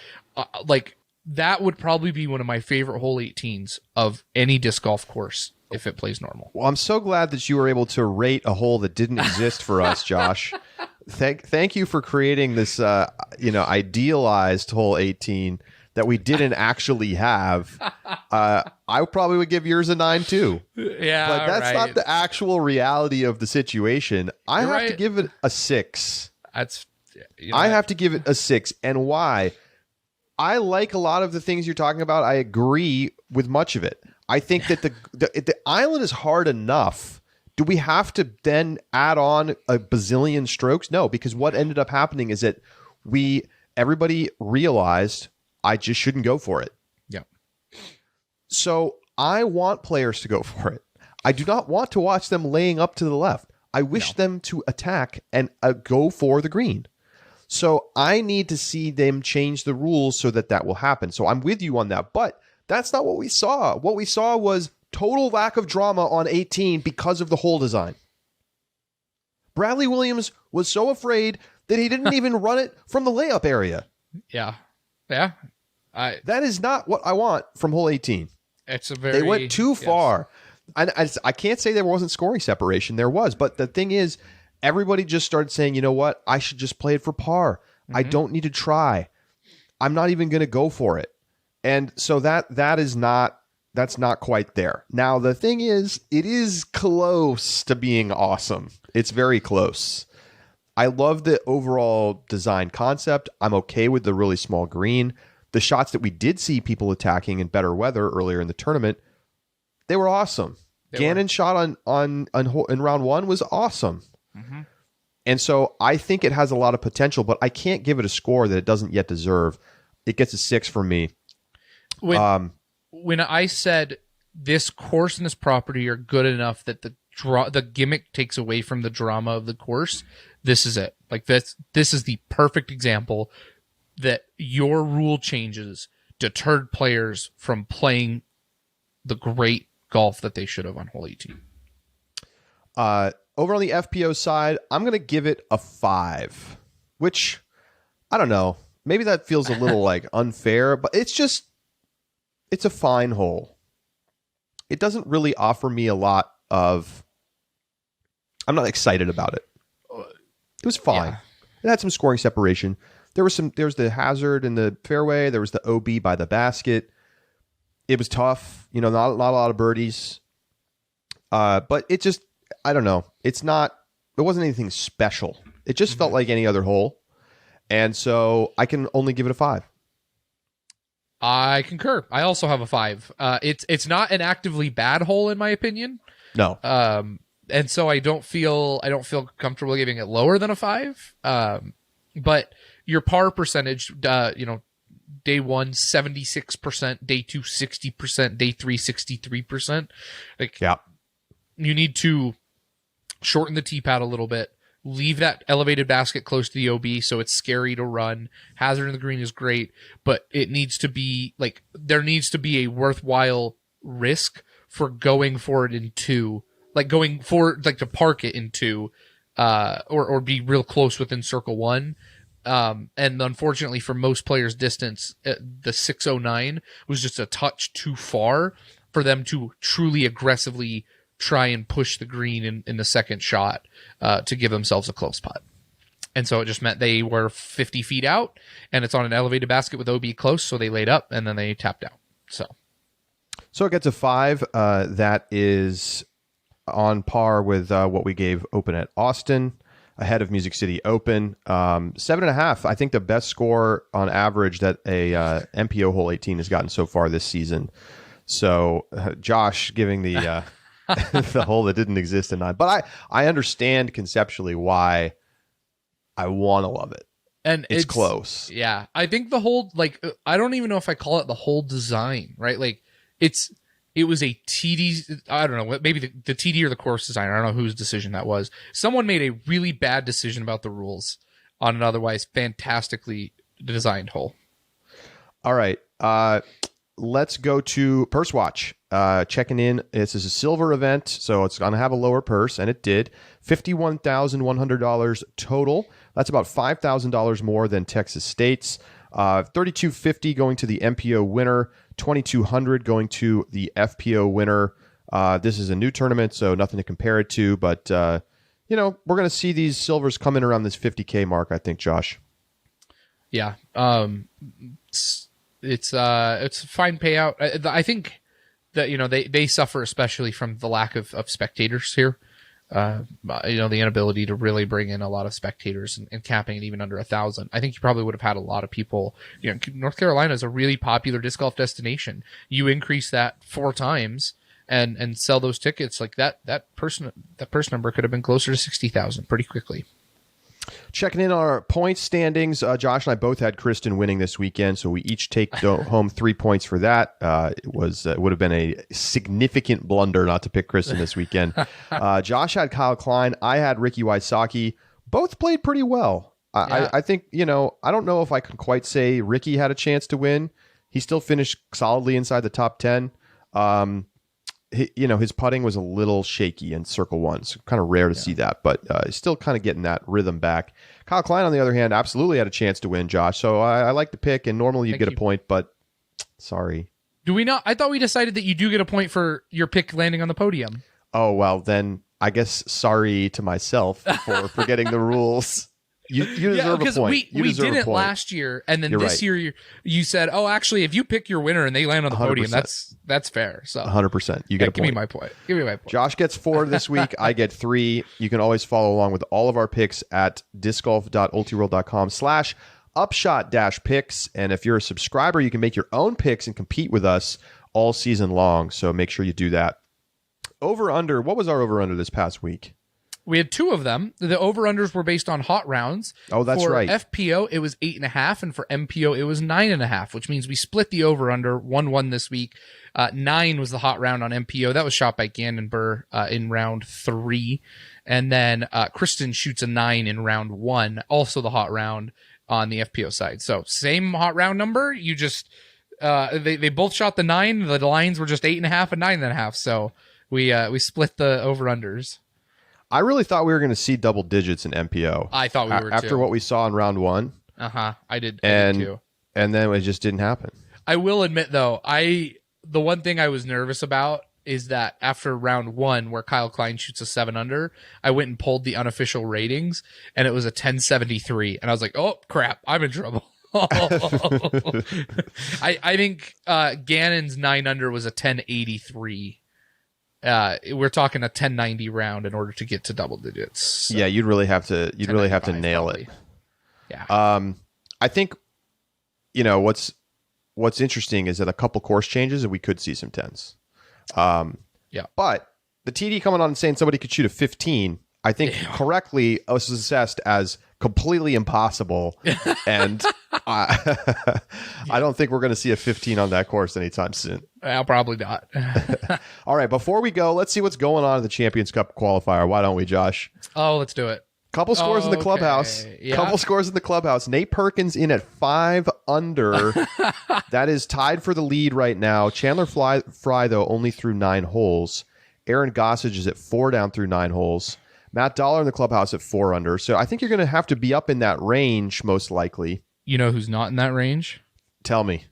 like, that would probably be one of my favorite hole 18s of any disc golf course if it plays normal. Well, I'm so glad that you were able to rate a hole that didn't exist for us, Josh. Thank you for creating this idealized hole 18 that we didn't actually have. I probably would give yours a 9 too. Yeah, but that's not the actual reality of the situation. I have to give it a 6. I have to give it a 6. And why? I like a lot of the things you're talking about. I agree with much of it. I think that the island is hard enough. Do we have to then add on a bazillion strokes? No, because what ended up happening is that everybody realized I just shouldn't go for it. Yeah. So I want players to go for it. I do not want to watch them laying up to the left. I wish them to attack and go for the green. So I need to see them change the rules so that will happen. So I'm with you on that. But that's not what we saw. What we saw was total lack of drama on 18 because of the hole design. Bradley Williams was so afraid that he didn't even run it from the layup area. Yeah. Yeah. That is not what I want from hole 18. They went too far. And I can't say there wasn't scoring separation. There was. But the thing is, everybody just started saying, you know what? I should just play it for par. Mm-hmm. I don't need to try. I'm not even going to go for it. And so that's not quite there. Now, the thing is, it is close to being awesome. It's very close. I love the overall design concept. I'm okay with the really small green. The shots that we did see people attacking in better weather earlier in the tournament, they were awesome. Gannon shot on in round 1 was awesome. Mm-hmm. And so I think it has a lot of potential, but I can't give it a score that it doesn't yet deserve. It gets a 6 from me. When I said this course and this property are good enough that the gimmick takes away from the drama of the course, this is it. Like, this is the perfect example that your rule changes deterred players from playing the great golf that they should have on hole 18. Over on the FPO side, I'm going to give it a 5, which, I don't know, maybe that feels a little like unfair, but it's a fine hole. It doesn't really offer me a lot of, I'm not excited about it. It was fine. Yeah. It had some scoring separation. There was the hazard in the fairway. There was the OB by the basket. It was tough. Not a lot of birdies. But it just, I don't know. It wasn't anything special. It just felt like any other hole. And so I can only give it a 5. I concur. I also have a 5. It's not an actively bad hole in my opinion. No. And so I don't feel comfortable giving it lower than a 5. But your par percentage, day 1 76%, day 2 60%, day 3 63%. Like, yeah, you need to shorten the tee pad a little bit. Leave that elevated basket close to the OB so it's scary to run. Hazard in the green is great, but it needs to be like, there needs to be a worthwhile risk for going for it in 2, like going for, like, to park it in 2, or be real close within circle 1 And unfortunately for most players' distance, the 609 was just a touch too far for them to truly aggressively try and push the green in the second shot to give themselves a close putt. And so it just meant they were 50 feet out, and it's on an elevated basket with OB close, so they laid up, and then they tapped out. So it gets a 5. That is on par with what we gave Open at Austin, ahead of Music City Open. 7.5, I think the best score on average that a MPO Hole 18 has gotten so far this season. So Josh giving the the hole that didn't exist in 9. But I understand conceptually why I want to love it. And it's close. Yeah. I think the whole, like, I don't even know if I call it the whole design, right? Like, it was a TD, I don't know, maybe the TD or the course designer, I don't know whose decision that was. Someone made a really bad decision about the rules on an otherwise fantastically designed hole. All right. Let's go to Purse Watch. Checking in. This is a silver event, so it's going to have a lower purse, and it did. $51,100 total. That's about $5,000 more than Texas State's. $3,250 going to the MPO winner. $2,200 going to the FPO winner. This is a new tournament, so nothing to compare it to, but we're going to see these silvers come in around this $50K mark, I think, Josh. Yeah. It's a fine payout. I think that, they suffer especially from the lack of spectators here. The inability to really bring in a lot of spectators and capping it even under 1,000. I think you probably would have had a lot of people. North Carolina is a really popular disc golf destination. You increase that 4 times and sell those tickets, like that purse number could have been closer to 60,000 pretty quickly. Checking in on our points standings, Josh and I both had Kristin winning this weekend, so we each take home 3 points for that. It would have been a significant blunder not to pick Kristin this weekend. Josh had Kyle Klein. I had Ricky Wysocki. Both played pretty well. I think, I don't know if I can quite say Ricky had a chance to win. He still finished solidly inside the top 10. His putting was a little shaky in circle 1. So kind of rare to see that, but still kind of getting that rhythm back. Kyle Klein, on the other hand, absolutely had a chance to win, Josh. So I like the pick, and normally you get a point, but sorry. Do we not? I thought we decided that you do get a point for your pick landing on the podium. Oh, well, then I guess sorry to myself for forgetting the rules. You deserve a point. We did it last year, and then this year you said, "Oh, actually, if you pick your winner and they land on the 100%. Podium, that's fair." So 100%, you get a point. Give me my point. Josh gets 4 this week. I get 3. You can always follow along with all of our picks at discgolf.ultiworld.com/upshot-picks. And if you're a subscriber, you can make your own picks and compete with us all season long. So make sure you do that. Over under. What was our over under this past week? We had 2 of them. The over-unders were based on hot rounds. Oh, that's right. For FPO, it was 8.5, and for MPO, it was 9.5, which means we split the over-under 1-1 this week. 9 was the hot round on MPO. That was shot by Gannon Buhr in round 3. And then Kristin shoots a 9 in round 1, also the hot round on the FPO side. So same hot round number. You just they both shot the 9. The lines were just 8.5 and 9.5. So we split the over-unders. I really thought we were going to see double digits in MPO. I thought we were too. After what we saw in round 1. I did too. And then it just didn't happen. I will admit, though, the one thing I was nervous about is that after round 1, where Kyle Klein shoots a 7 under, I went and pulled the unofficial ratings, and it was a 1073. And I was like, oh, crap, I'm in trouble. I think Gannon's 9 under was a 1083. We're talking a 1090 round in order to get to double digits. So yeah, you'd really have to nail probably. It. Yeah. I think what's interesting is that a couple course changes and we could see some 10s. But the TD coming on and saying somebody could shoot a 15, I think correctly was assessed as completely impossible, and I don't think we're going to see a 15 on that course anytime soon. Probably not. All right, before we go, let's see what's going on in the Champions Cup qualifier. Why don't we, Josh? Oh, let's do it. Couple scores in the clubhouse. Yeah. Couple scores in the clubhouse. Nate Perkins in at 5 under. That is tied for the lead right now. Chandler Fry, though, only through 9 holes. Aaron Gossage is at 4 down through 9 holes. Matt Dollar in the clubhouse at 4 under. So I think you're going to have to be up in that range most likely. You know who's not in that range? Tell me.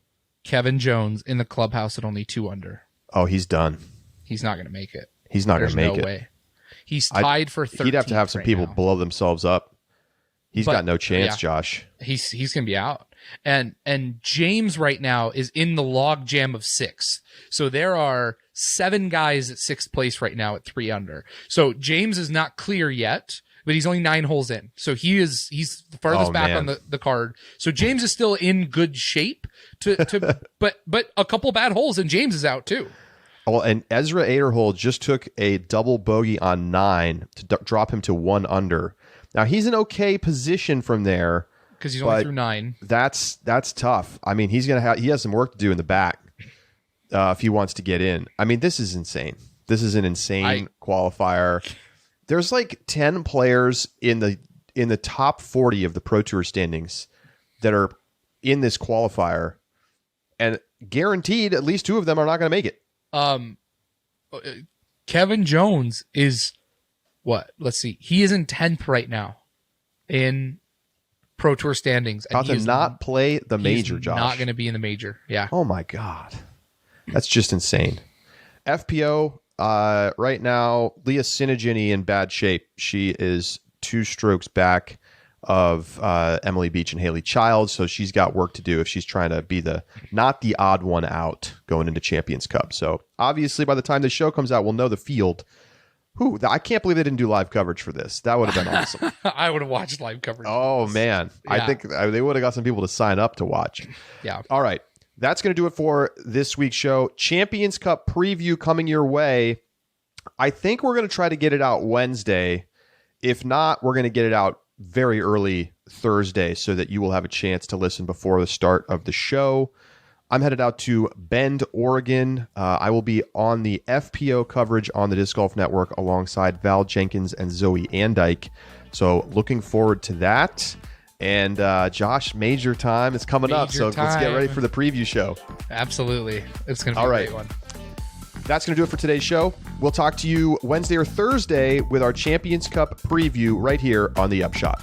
Kevin Jones in the clubhouse at only 2 under. Oh, he's done. He's not going to make it. He's not going to make no it. way. He's tied for 13th. He'd have to have some people blow themselves up. He's got no chance, yeah, Josh. He's going to be out. And James right now is in the log jam of 6. So there are 7 guys at 6th place right now at 3 under. So James is not clear yet, but he's only 9 holes in. So he's the farthest back on the card. So James is still in good shape but a couple bad holes and James is out too. Well, and Ezra Aderhold just took a double bogey on 9 to drop him to 1 under. Now he's in okay position from there because he's only through 9. That's tough. I mean, he has some work to do in the back if he wants to get in. I mean, this is insane. This is an insane qualifier. There's like 10 players in the top 40 of the Pro Tour standings that are in this qualifier, and guaranteed at least 2 of them are not going to make it. Kevin Jones is what? Let's see. He is in 10th right now in Pro Tour standings. About to not play the major, Josh. Not going to be in the major. Yeah. Oh my God. That's just insane. FPO, right now, Leah Sinigini in bad shape. She is 2 strokes back of Emily Beach and Haley Childs, so she's got work to do if she's trying to be not the odd one out going into Champions Cup. So obviously by the time the show comes out, we'll know the field. I can't believe they didn't do live coverage for this. That would have been awesome. I would have watched live coverage. Oh man. Yeah. I think they would have got some people to sign up to watch. Yeah. All right. That's going to do it for this week's show. Champions Cup preview coming your way. I think we're going to try to get it out Wednesday. If not, we're going to get it out very early Thursday so that you will have a chance to listen before the start of the show. I'm headed out to Bend, Oregon. I will be on the FPO coverage on the Disc Golf Network alongside Val Jenkins and Zoe Andike. So looking forward to that. And Josh, major time is coming up. So let's get ready for the preview show. Absolutely. It's going to be a great one. That's going to do it for today's show. We'll talk to you Wednesday or Thursday with our Champions Cup preview right here on the Upshot.